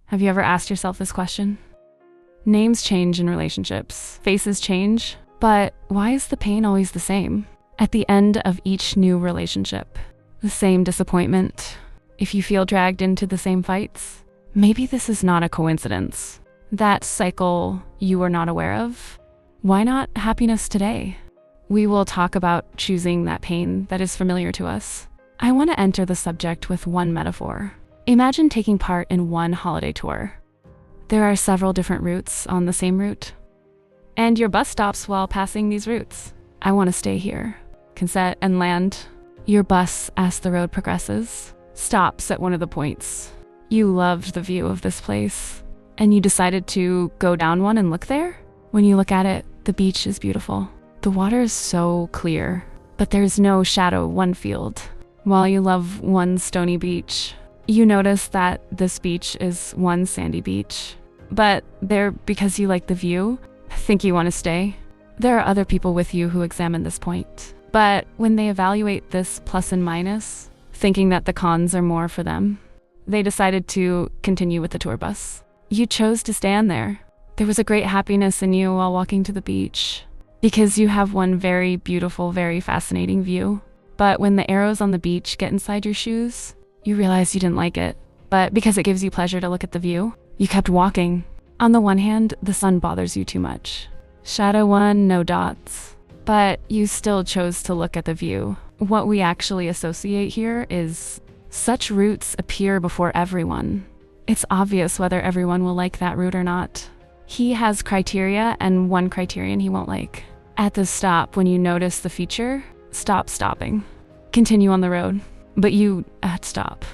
Have you ever asked yourself this question? Names change in relationships, faces change, but why is the pain always the same? At the end of each new relationship, the same disappointment. If you feel dragged into the same fights, maybe this is not a coincidence. That cycle you were not aware of. Why not happiness today? We will talk about choosing that pain that is familiar to us. I want to enter the subject with one metaphor. Imagine taking part in one holiday tour. There are several different routes on the same route, and your bus stops while passing these routes. I want to stay here. Can set and land. Your bus, as the road progresses, stops at one of the points. You loved the view of this place, and you decided to go down one and look there. When you look at it, the beach is beautiful. The water is so clear, but there's no shadow one field. While you love one stony beach, you notice that this beach is one sandy beach. But there, because you like the view, think you want to stay. There are other people with you who examine this point. But when they evaluate this plus and minus, thinking that the cons are more for them, they decided to continue with the tour bus. You chose to stand there. There was a great happiness in you while walking to the beach, because you have one very beautiful, very fascinating view. But when the arrows on the beach get inside your shoes, you realize you didn't like it. But because it gives you pleasure to look at the view, you kept walking. On the one hand, the sun bothers you too much. Shadow one, no dots. But you still chose to look at the view. What we actually associate here is such routes appear before everyone. It's obvious whether everyone will like that route or not. He has criteria and one criterion he won't like. At the stop, when you notice the feature, stop stopping. Continue on the road, but you stop.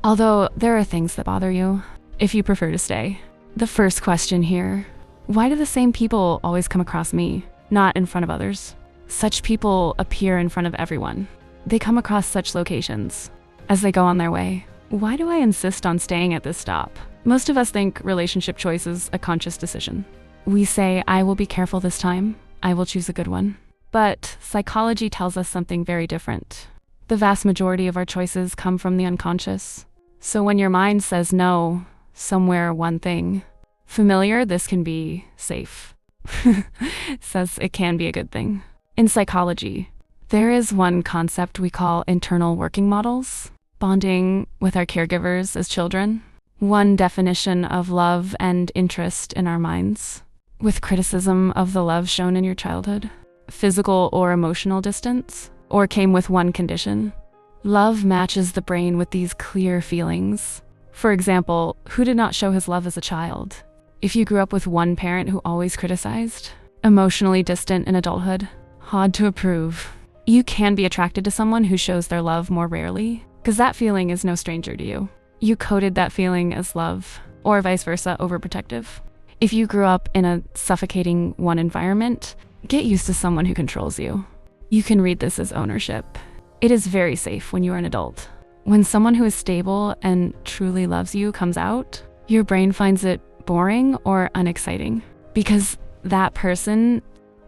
Although there are things that bother you, if you prefer to stay. The first question here, why do the same people always come across me, not in front of others? Such people appear in front of everyone. They come across such locations as they go on their way. Why do I insist on staying at this stop? Most of us think relationship choice is a conscious decision. We say, I will be careful this time. I will choose a good one. But psychology tells us something very different. The vast majority of our choices come from the unconscious. So when your mind says no, somewhere, one thing, familiar, this can be safe. Says it can be a good thing. In psychology, there is one concept we call internal working models, bonding with our caregivers as children. One definition of love and interest in our minds, with criticism of the love shown in your childhood. Physical or emotional distance, or came with one condition. Love matches the brain with these clear feelings. For example, who did not show his love as a child? If you grew up with one parent who always criticized, emotionally distant in adulthood, hard to approve, you can be attracted to someone who shows their love more rarely, because that feeling is no stranger to you. You coded that feeling as love, or vice versa, overprotective. If you grew up in a suffocating one environment, get used to someone who controls you. You can read this as ownership. It is very safe when you are an adult. When someone who is stable and truly loves you comes out, your brain finds it boring or unexciting, because that person,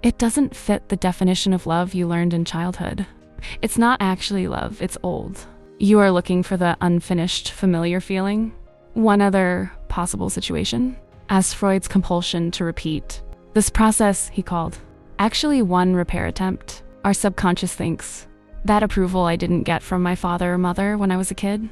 it doesn't fit the definition of love you learned in childhood. It's not actually love, it's old. You are looking for the unfinished, familiar feeling. One other possible situation, as Freud's compulsion to repeat. This process, he called, actually one repair attempt. Our subconscious thinks, that approval I didn't get from my father or mother when I was a kid,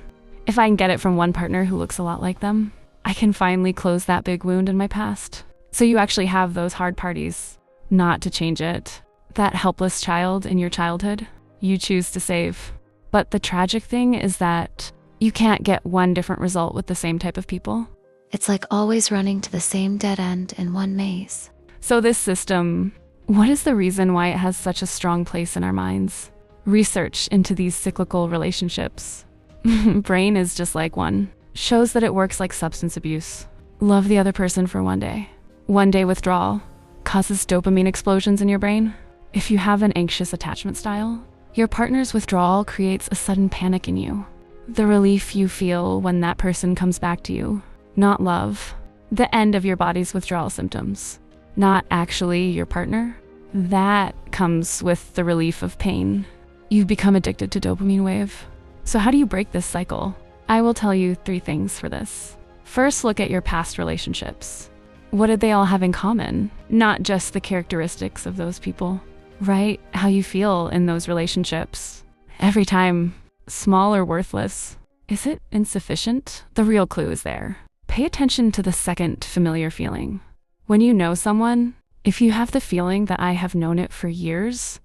if I can get it from one partner who looks a lot like them, I can finally close that big wound in my past. So you actually have those hard parties, not to change it. That helpless child in your childhood, you choose to save. But the tragic thing is that you can't get one different result with the same type of people. It's like always running to the same dead end in one maze. So this system, what is the reason why it has such a strong place in our minds? Research into these cyclical relationships. Brain is just like one. Shows that it works like substance abuse. Love the other person for one day withdrawal causes dopamine explosions in your brain. If you have an anxious attachment style, your partner's withdrawal creates a sudden panic in you. The relief you feel when that person comes back to you, not love. The end of your body's withdrawal symptoms, not actually your partner. That comes with the relief of pain. You've become addicted to dopamine wave. So how do you break this cycle? I will tell you 3 things for this. First, look at your past relationships. What did they all have in common? Not just the characteristics of those people. Write how you feel in those relationships. Every time, small or worthless. Is it insufficient? The real clue is there. Pay attention to the second familiar feeling. When you know someone, if you have the feeling that I have known it for years,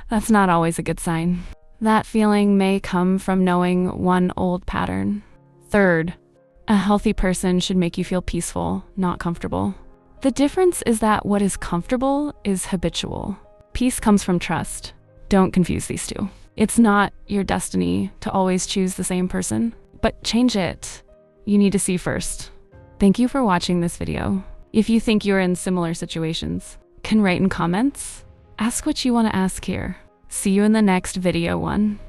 that's not always a good sign. That feeling may come from knowing one old pattern. Third, a healthy person should make you feel peaceful, not comfortable. The difference is that what is comfortable is habitual. Peace comes from trust. Don't confuse these two. It's not your destiny to always choose the same person, but change it. You need to see first. Thank you for watching this video. If you think you're in similar situations, can write in comments. Ask what you want to ask here. See you in the next video one.